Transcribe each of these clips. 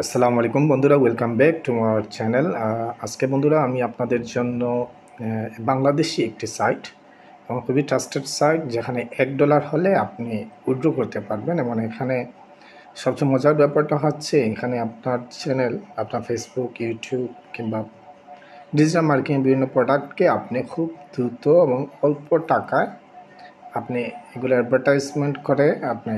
আসসালামু আলাইকুম বন্ধুরা, welcome back to our channel. আজকে বন্ধুরা আমি আপনাদের জন্য বাংলাদেশি একটি সাইট এবং খুবই ট্রাস্টেড সাইট, যেখানে $1 হলে আপনি উইথড্র করতে পারবেন। এবং এখানে সবচেয়ে মজার ব্যাপারটা হচ্ছে, এখানে আপনার চ্যানেল, আপনার ফেসবুক, ইউটিউব কিংবা ডিজিটাল মার্কেটিং বিভিন্ন প্রোডাক্টকে আপনি খুব দ্রুত এবং অল্প টাকায় আপনি এগুলো অ্যাডভার্টাইজমেন্ট করে আপনি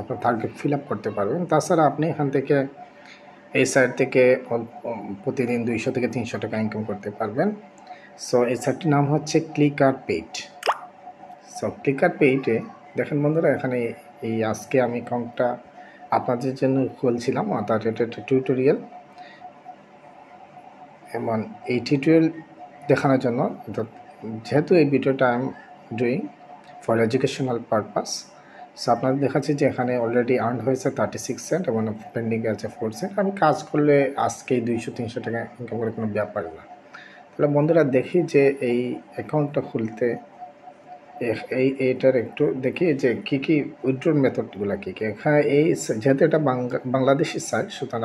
আপনার টার্গেট ফিল আপ করতে পারবেন। তাছাড়া আপনি এখান থেকে, এই সাইট থেকে প্রতিদিন 200 থেকে 300 টাকা ইনকাম করতে পারবেন। সো এই সাইটটির নাম হচ্ছে ক্লিকার পেইড। সো ক্লিকার পেইডে দেখেন বন্ধুরা, এখানে এই আজকে আমি অ্যাকাউন্টটা আপনাদের জন্য খুলছিলাম, অর্থাৎ এটা একটা টিউটোরিয়াল। এবং এই টিউটোরিয়াল দেখানোর জন্য, যেহেতু এই ভিডিওটা I am doing for educational purpose, so আপনাদের দেখাচ্ছি যে এখানে অলরেডি আর্ন হয়েছে 36 সেন্ট এবং পেন্ডিং আছে 4 সেন্ট। আমি কাজ করলে আজকে 200-300 টাকা ইনকাম করে কোনো ব্যাপার না। তাহলে বন্ধুরা দেখি যে এই অ্যাকাউন্টটা খুলতে এইটার একটু দেখি যে কী উইথড্রল মেথডগুলো কী। এখানে যেহেতু এটা বাংলাদেশি সাইট, সুতরাং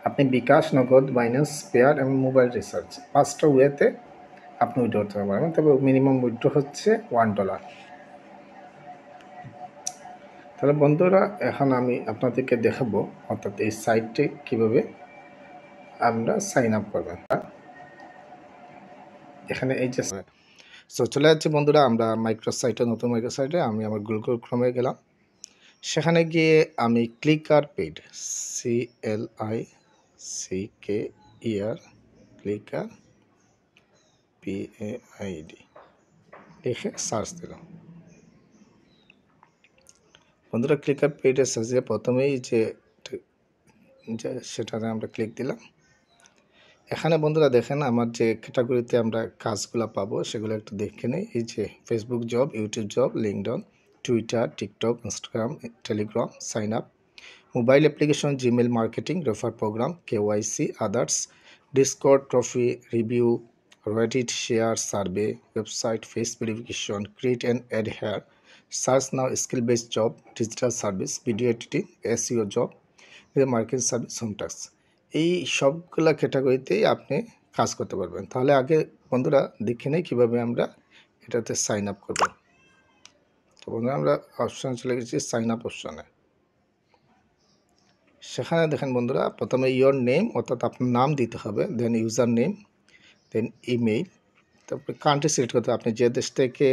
আপনি বিকাশ, নগদ, বাইন্যান্স, পেয়ার এবং মোবাইল রিচার্জ 5টা ওয়েতে আপনি উইথড্র করতে পারবেন। তবে মিনিমাম উইথড্র হচ্ছে $1। তাহলে বন্ধুরা এখন আমি আপনাদেরকে দেখাবো, অর্থাৎ এই সাইটটি কীভাবে আমরা সাইন আপ করবেন। এখানে এই যে চলে যাচ্ছে বন্ধুরা, আমরা নতুন মাইক্রো সাইটে আমি আমার গুগল ক্রোমে গেলাম। সেখানে গিয়ে আমি clicker paid, CLICKER clicker PAID লিখে সার্চ দিলাম। বন্ধুরা ক্লিকার পেইডে সার্চ দিয়ে প্রথমেই যে সেটাতে আমরা ক্লিক দিলাম। এখানে বন্ধুরা দেখেন আমার যে ক্যাটাগরিতে আমরা কাজগুলো পাবো সেগুলো একটু দেখে নেই। এই যে Facebook job, YouTube job, LinkedIn, Twitter, TikTok, Instagram, Telegram, sign up, mobile application, Gmail marketing, refer program, KYC, others, Discord, trophy, review, Reddit, share, survey, website, face verification, create and add here, search now, skill based job, digital service, video editing, SEO job, marketing service, home task. এই সবগুলা ক্যাটাগরিতেই আপনি কাজ করতে পারবেন। তাহলে আগে বন্ধুরা দেখে নেই কীভাবে আমরা এটাতে সাইন আপ করব। তো বন্ধুরা আমরা অপশানে চলে গেছি, সাইন আপ অপশানে। সেখানে দেখেন বন্ধুরা প্রথমে ইয়োর নেম, অর্থাৎ আপনার নাম দিতে হবে, দেন ইউজার নেম, দেন ইমেইল, তারপরে কান্ট্রি সিলেক্ট করতে হবে, আপনি যে দেশ থেকে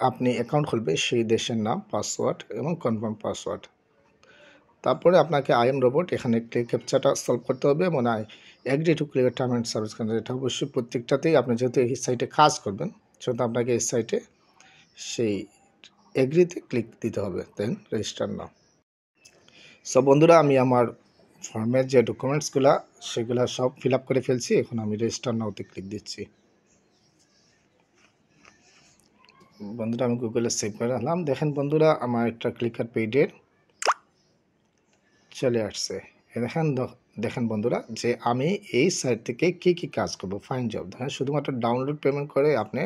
আপনি অ্যাকাউন্ট খুলবে সেই দেশের নাম, পাসওয়ার্ড এবং কনফার্ম পাসওয়ার্ড। তারপরে আপনাকে IM রোবট এখানে ক্যাপচাটা সলভ করতে হবে, মনে হয় agree to clear term and service contract. এটা অবশ্যই প্রত্যেকটাতেই আপনি যেহেতু এই সাইটে কাজ করবেন, সেহেতু আপনাকে এই সাইটে সেই এগ্রিতে ক্লিক দিতে হবে, দেন রেজিস্টার নাও। সব বন্ধুরা আমি আমার ফর্মের যে ডকুমেন্টসগুলো সেগুলো সব ফিল আপ করে ফেলছি। এখন আমি রেজিস্টার নাওতে ক্লিক দিচ্ছি। বন্ধুরা আমি গুগলে সেভ করে রাখলাম। দেখেন বন্ধুরা আমার একটা ক্লিকার পেইডের চলে আসছে। দেখেন বন্ধুরা যে আমি এই সাইট থেকে কি কাজ করব, ফাইন জব। দেখেন শুধুমাত্র ডাউনলোড পেমেন্ট করে আপনি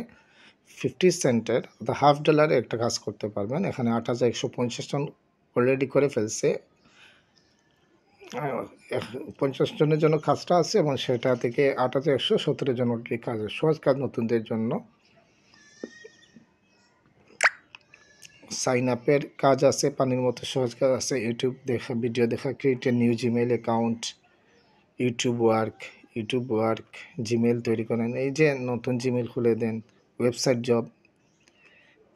50 সেন্টের অর্থাৎ $1/2 একটা কাজ করতে পারবেন। এখানে 8150 জন অলরেডি করে ফেলছে। 50 জনের জন্য কাজটা আছে এবং সেটা থেকে 8117 জন অলরেডি কাজ, সহজ কাজ নতুনদের জন্য। সাইন আপের কাজ আছে, পানির মতো সহজ কাজ আছে, ইউটিউব দেখা, ভিডিও দেখা, create a new Gmail account, YouTube work, Gmail তৈরি করেন, এই যে নতুন জিমেইল খুলে দেন, ওয়েবসাইট জব,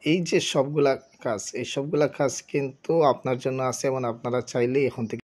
এই যে সবগুলা কাজ, এই সবগুলা কাজ কিন্তু আপনার জন্য আছে এবং আপনারা চাইলেই এখন থেকে